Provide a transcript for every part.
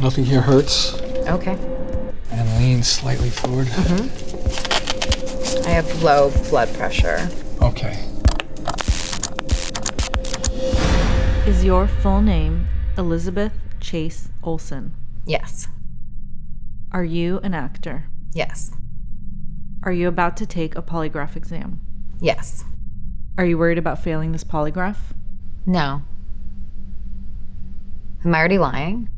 Nothing here hurts. Okay. And lean slightly forward. I have low blood pressure. Okay. Is your full name Elizabeth Chase Olsen? Yes. Are you an actor? Yes. Are you about to take a polygraph exam? Yes. Are you worried about failing this polygraph? No. Am I already lying?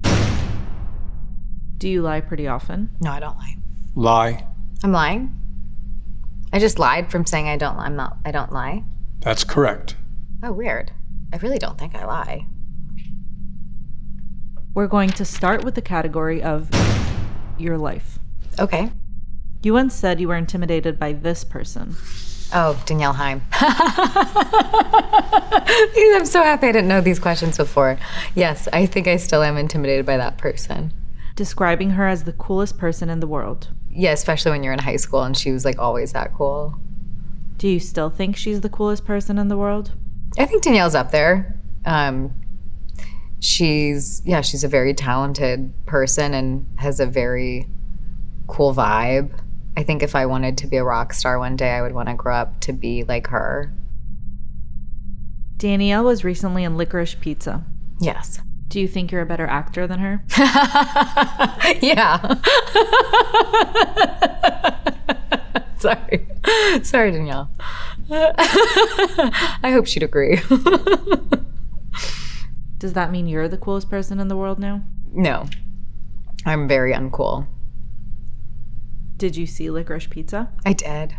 Do you lie pretty often? No, I don't lie. Lie. I'm lying? I just lied from saying I don't lie? That's correct. Oh, weird. I really don't think I lie. We're going to start with the category of your life. Okay. You once said you were intimidated by this person. Oh, Danielle Heim. I'm so happy I didn't know these questions before. Yes, I think I still am intimidated by that person. Describing her as the coolest person in the world. Yeah, especially when you're in high school and she was like always that cool. Do you still think she's the coolest person in the world? I think Danielle's up there. She's a very talented person and has a very cool vibe. I think if I wanted to be a rock star one day, I would want to grow up to be like her. Danielle was recently in Licorice Pizza. Yes. Do you think you're a better actor than her? Yeah. Sorry, Danielle. I hope she'd agree. Does that mean you're the coolest person in the world now? No. I'm very uncool. Did you see Licorice Pizza? I did.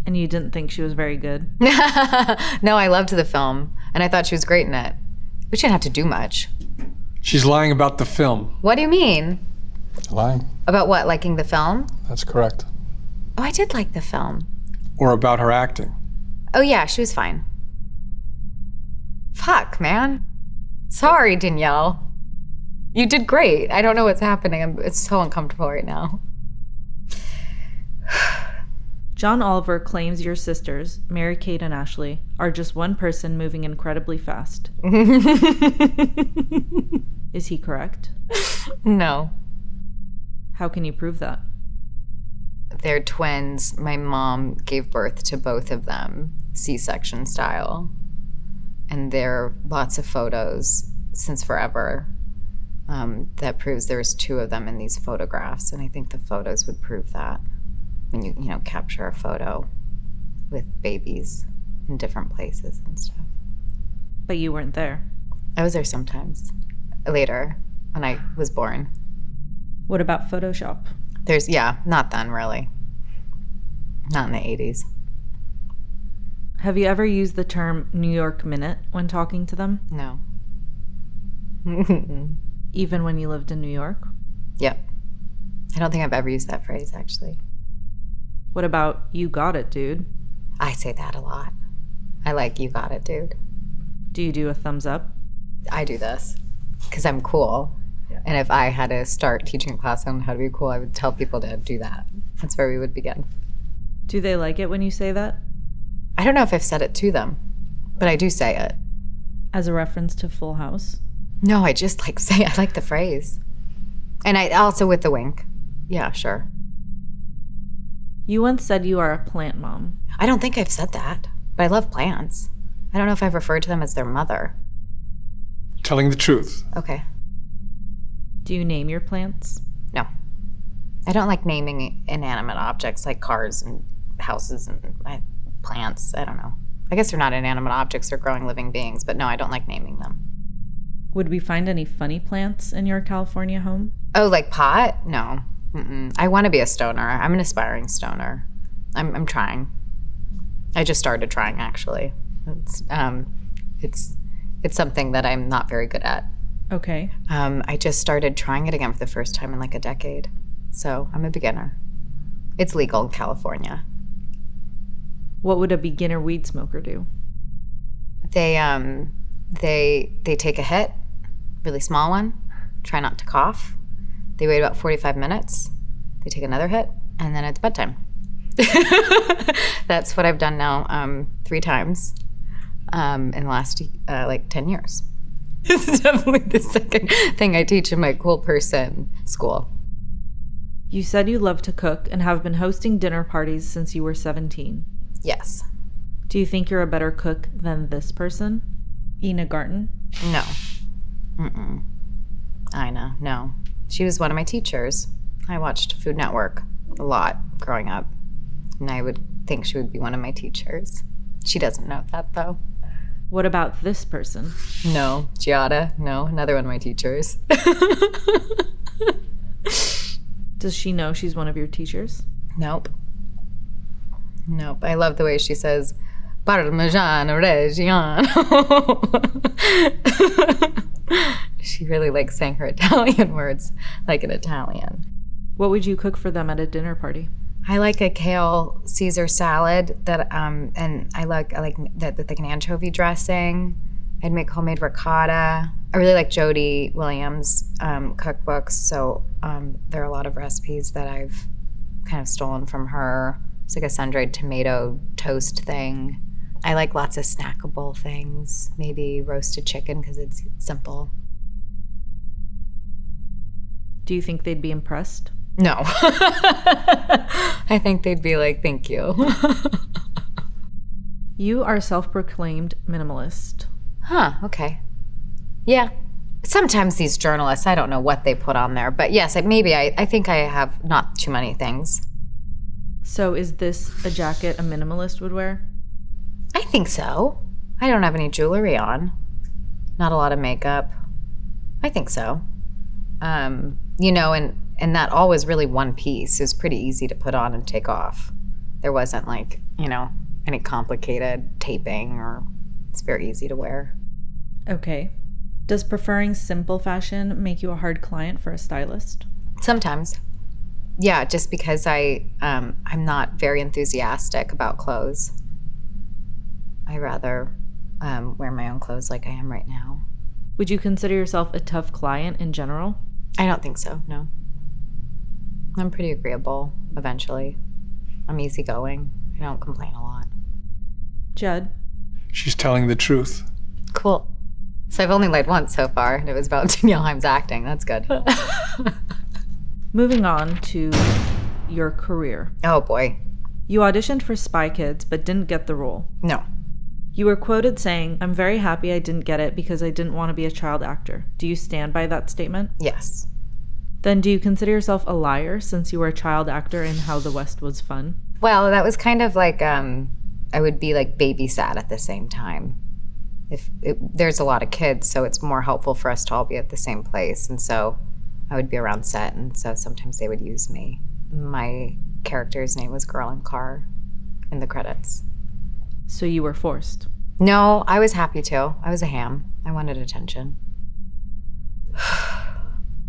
And you didn't think she was very good? No, I loved the film, and I thought she was great in it. We shouldn't have to do much. She's lying about the film. What do you mean? Lying. About what, liking the film? That's correct. Oh, I did like the film. Or about her acting. Oh, yeah, she was fine. Fuck, man. Sorry, Danielle. You did great. I don't know what's happening. It's so uncomfortable right now. John Oliver claims your sisters, Mary Kate and Ashley, are just one person moving incredibly fast. Is he correct? No. How can you prove that? They're twins. My mom gave birth to both of them, C-section style. And there are lots of photos since forever that proves there's two of them in these photographs. And I think the photos would prove that. When you capture a photo with babies in different places and stuff. But you weren't there. I was there sometimes. Later, when I was born. What about Photoshop? Not then, really. Not in the 80s. Have you ever used the term New York Minute when talking to them? No. Even when you lived in New York? Yep. I don't think I've ever used that phrase, actually. What about you got it, dude? I say that a lot. I like you got it, dude. Do you do a thumbs up? I do this because I'm cool. Yeah. And if I had to start teaching a class on how to be cool, I would tell people to do that. That's where we would begin. Do they like it when you say that? I don't know if I've said it to them, but I do say it. As a reference to Full House? No, I just I like the phrase. And I also with the wink. Yeah, sure. You once said you are a plant mom. I don't think I've said that, but I love plants. I don't know if I've referred to them as their mother. Telling the truth. Okay. Do you name your plants? No. I don't like naming inanimate objects like cars and houses and plants. I don't know. I guess they're not inanimate objects, they're growing living beings, but no, I don't like naming them. Would we find any funny plants in your California home? Oh, like pot? No. I want to be a stoner. I'm an aspiring stoner. I'm trying. I just started trying, actually. It's something that I'm not very good at. Okay. I just started trying it again for the first time in like a decade. So I'm a beginner. It's legal in California. What would a beginner weed smoker do? They take a hit, really small one, try not to cough. They wait about 45 minutes. They take another hit, and then it's bedtime. That's what I've done now 3 times in the last 10 years. This is definitely the second thing I teach in my cool person school. You said you love to cook and have been hosting dinner parties since you were 17. Yes. Do you think you're a better cook than this person? Ina Garten? No. Mm-mm. Ina, no. She was one of my teachers. I watched Food Network a lot growing up, and I would think she would be one of my teachers. She doesn't know that, though. What about this person? No. Giada? No. Another one of my teachers. Does she know she's one of your teachers? Nope. Nope. I love the way she says, Parmigiano Reggiano. She really likes saying her Italian words like an Italian. What would you cook for them at a dinner party? I like a kale Caesar salad that, and I like that with like an anchovy dressing. I'd make homemade ricotta. I really like Jody Williams' cookbooks, so there are a lot of recipes that I've kind of stolen from her. It's like a sun-dried tomato toast thing. I like lots of snackable things, maybe roasted chicken because it's simple. Do you think they'd be impressed? No. I think they'd be like, thank you. You are self-proclaimed minimalist. Huh, okay. Yeah. Sometimes these journalists, I don't know what they put on there, but yes, I think I have not too many things. So is this a jacket a minimalist would wear? I think so. I don't have any jewelry on. Not a lot of makeup. I think so. And that all was really one piece. It was pretty easy to put on and take off. There wasn't any complicated taping, or it's very easy to wear. Okay. Does preferring simple fashion make you a hard client for a stylist? Sometimes. Yeah, just because I'm not very enthusiastic about clothes. I rather wear my own clothes like I am right now. Would you consider yourself a tough client in general? I don't think so, no. I'm pretty agreeable, eventually. I'm easygoing. I don't complain a lot. Judd? She's telling the truth. Cool. So I've only lied once so far, and it was about Danielle Haim's acting. That's good. Moving on to your career. Oh, boy. You auditioned for Spy Kids, but didn't get the role. No. You were quoted saying, "I'm very happy I didn't get it because I didn't want to be a child actor." Do you stand by that statement? Yes. Then do you consider yourself a liar since you were a child actor in How the West Was Fun? Well, that was kind of like, I would be like babysat at the same time. There's a lot of kids, so it's more helpful for us to all be at the same place. And so I would be around set, and so sometimes they would use me. My character's name was Girl in Car in the credits. So you were forced? No, I was happy to. I was a ham. I wanted attention.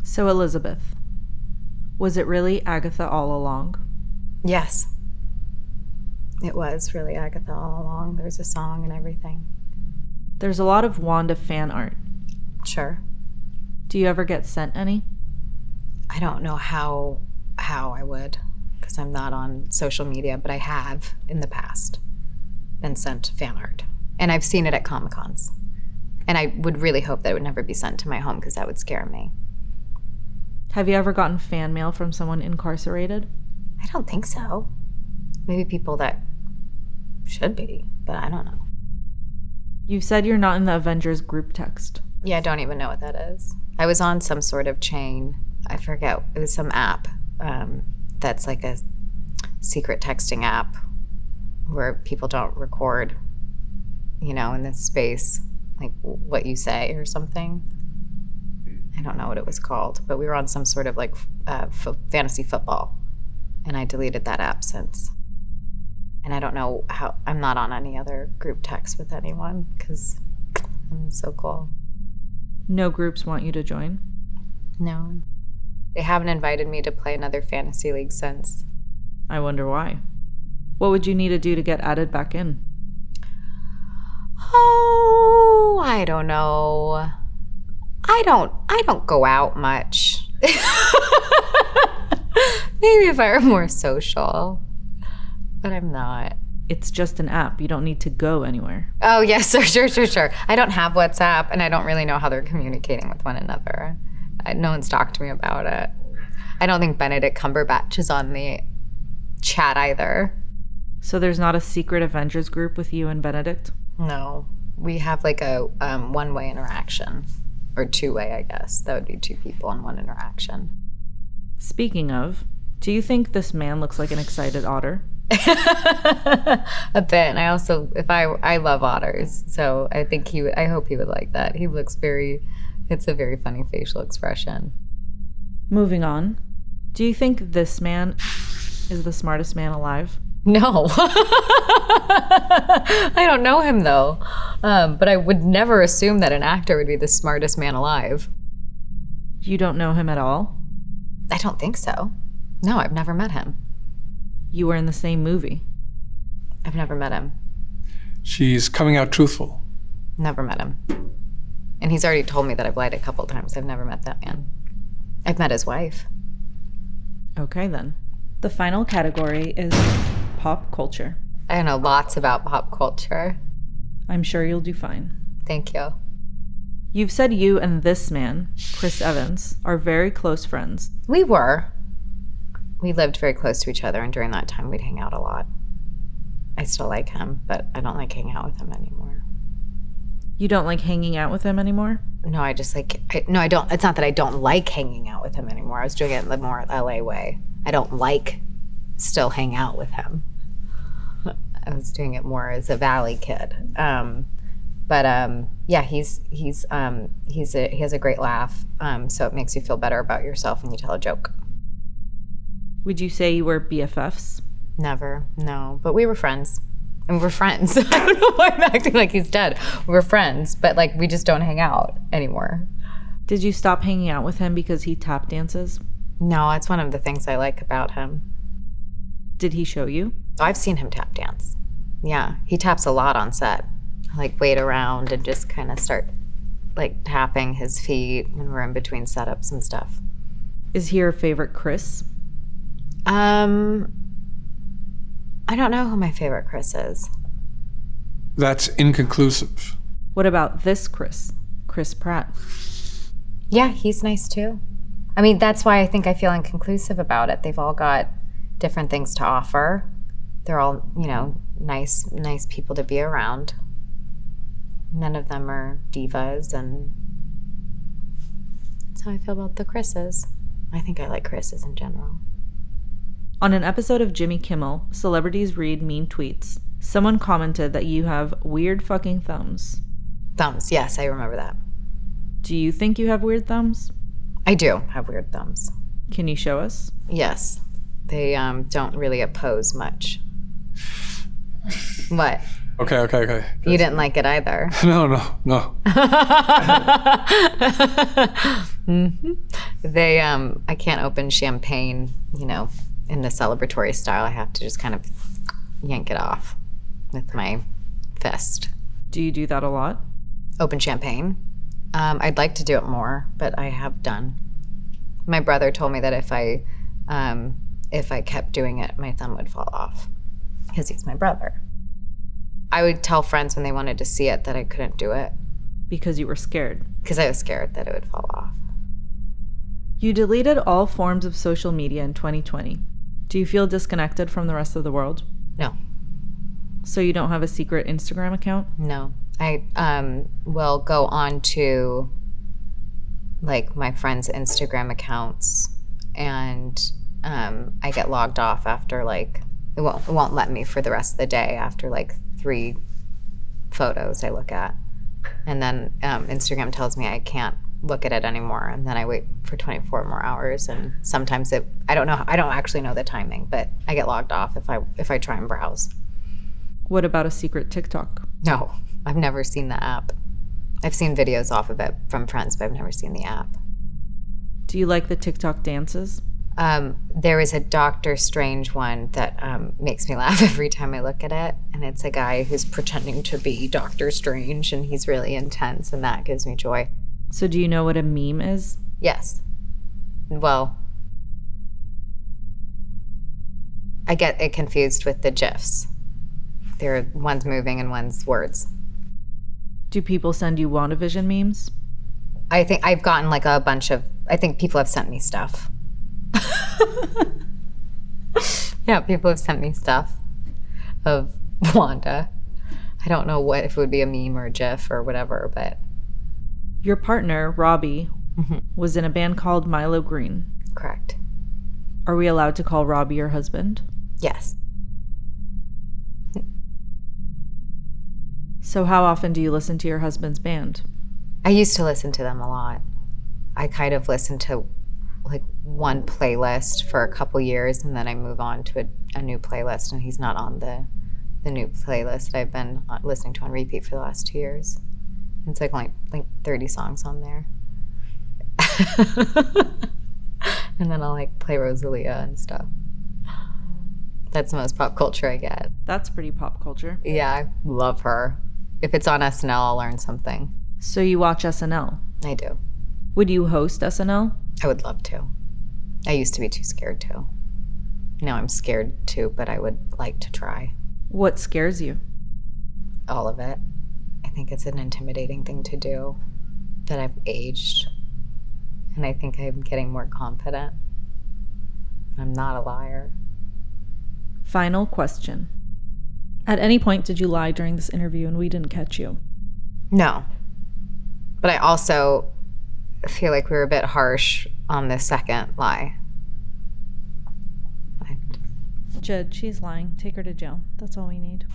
So Elizabeth, was it really Agatha all along? Yes. It was really Agatha all along. There's a song and everything. There's a lot of Wanda fan art. Sure. Do you ever get sent any? I don't know how I would, because I'm not on social media, but I have in the past been sent fan art. And I've seen it at Comic-Cons. And I would really hope that it would never be sent to my home, because that would scare me. Have you ever gotten fan mail from someone incarcerated? I don't think so. Maybe people that should be, but I don't know. You've said you're not in the Avengers group text. Yeah, I don't even know what that is. I was on some sort of chain. I forget. It was some app that's like a secret texting app where people don't record, in this space, like what you say or something. I don't know what it was called, but we were on some sort of like fantasy football, and I deleted that app since. And I don't know how, I'm not on any other group text with anyone because I'm so cool. No groups want you to join? No. They haven't invited me to play another fantasy league since. I wonder why. What would you need to do to get added back in? Oh, I don't know. I don't go out much. Maybe if I were more social, but I'm not. It's just an app. You don't need to go anywhere. Oh, yes, sure. I don't have WhatsApp, and I don't really know how they're communicating with one another. No one's talked to me about it. I don't think Benedict Cumberbatch is on the chat either. So there's not a secret Avengers group with you and Benedict? No. We have like a one-way interaction. Or two-way, I guess. That would be two people in one interaction. Speaking of, do you think this man looks like an excited otter? A bit. And I also, I love otters, so I think I hope he would like that. He looks it's a very funny facial expression. Moving on. Do you think this man is the smartest man alive? No. I don't know him, though. But I would never assume that an actor would be the smartest man alive. You don't know him at all? I don't think so. No, I've never met him. You were in the same movie. I've never met him. She's coming out truthful. Never met him. And he's already told me that I've lied a couple times. I've never met that man. I've met his wife. Okay, then. The final category is pop culture. I know lots about pop culture. I'm sure you'll do fine. Thank you. You've said you and this man, Chris Evans, are very close friends. We were. We lived very close to each other, and during that time, we'd hang out a lot. I still like him, but I don't like hanging out with him anymore. You don't like hanging out with him anymore? No, I just like... I don't... It's not that I don't like hanging out with him anymore. I was doing it the more LA way. I don't like still hang out with him. I was doing it more as a Valley kid. Yeah, he has a great laugh, so it makes you feel better about yourself when you tell a joke. Would you say you were BFFs? Never, no. But we were friends. And we're friends. I don't know why I'm acting like he's dead. We're friends, but like we just don't hang out anymore. Did you stop hanging out with him because he tap dances? No, it's one of the things I like about him. Did he show you? I've seen him tap dance. Yeah, he taps a lot on set. I like wait around and just kind of start like tapping his feet when we're in between setups and stuff. Is he your favorite Chris? I don't know who my favorite Chris is. That's inconclusive. What about this Chris? Chris Pratt. Yeah, he's nice too. I mean, that's why I think I feel inconclusive about it. They've all got different things to offer. They're all, nice people to be around. None of them are divas, and that's how I feel about the Chris's. I think I like Chris's in general. On an episode of Jimmy Kimmel, Celebrities Read Mean Tweets, someone commented that you have weird fucking thumbs. Thumbs, yes, I remember that. Do you think you have weird thumbs? I do have weird thumbs. Can you show us? Yes. They don't really oppose much. What? Okay. You didn't like it either. No. Mm-hmm. They, I can't open champagne, in the celebratory style. I have to just kind of yank it off with my fist. Do you do that a lot? Open champagne? I'd like to do it more, but I have done. My brother told me that if I kept doing it, my thumb would fall off because he's my brother. I would tell friends when they wanted to see it that I couldn't do it. Because you were scared? Because I was scared that it would fall off. You deleted all forms of social media in 2020. Do you feel disconnected from the rest of the world? No. So you don't have a secret Instagram account? No. I will go on to like my friends' Instagram accounts, and I get logged off after like it won't let me for the rest of the day after like 3 photos I look at, and then Instagram tells me I can't look at it anymore, and then I wait for 24 more hours, and sometimes I don't actually know the timing, but I get logged off if I try and browse. What about a secret TikTok? No, I've never seen the app. I've seen videos off of it from friends, but I've never seen the app. Do you like the TikTok dances? There is a Doctor Strange one that makes me laugh every time I look at it, and it's a guy who's pretending to be Doctor Strange, and he's really intense, and that gives me joy. So do you know what a meme is? Yes. Well, I get it confused with the GIFs. One's moving and one's words. Do people send you WandaVision memes? I think I've gotten like a bunch of, I think people have sent me stuff. Yeah, people have sent me stuff of Wanda. I don't know if it would be a meme or a GIF or whatever, but. Your partner, Robbie, was in a band called Milo Green. Correct. Are we allowed to call Robbie your husband? Yes. So how often do you listen to your husband's band? I used to listen to them a lot. I kind of listened to like one playlist for a couple years, and then I move on to a new playlist, and he's not on the new playlist that I've been listening to on repeat for the last 2 years. It's like 30 songs on there. And then I'll like play Rosalia and stuff. That's the most pop culture I get. That's pretty pop culture. Yeah, I love her. If it's on SNL, I'll learn something. So you watch SNL? I do. Would you host SNL? I would love to. I used to be too scared to. Now I'm scared too, but I would like to try. What scares you? All of it. I think it's an intimidating thing to do, that I've aged, and I think I'm getting more confident. I'm not a liar. Final question. At any point did you lie during this interview and we didn't catch you? No. But I also feel like we were a bit harsh on the second lie. Jed, she's lying. Take her to jail. That's all we need.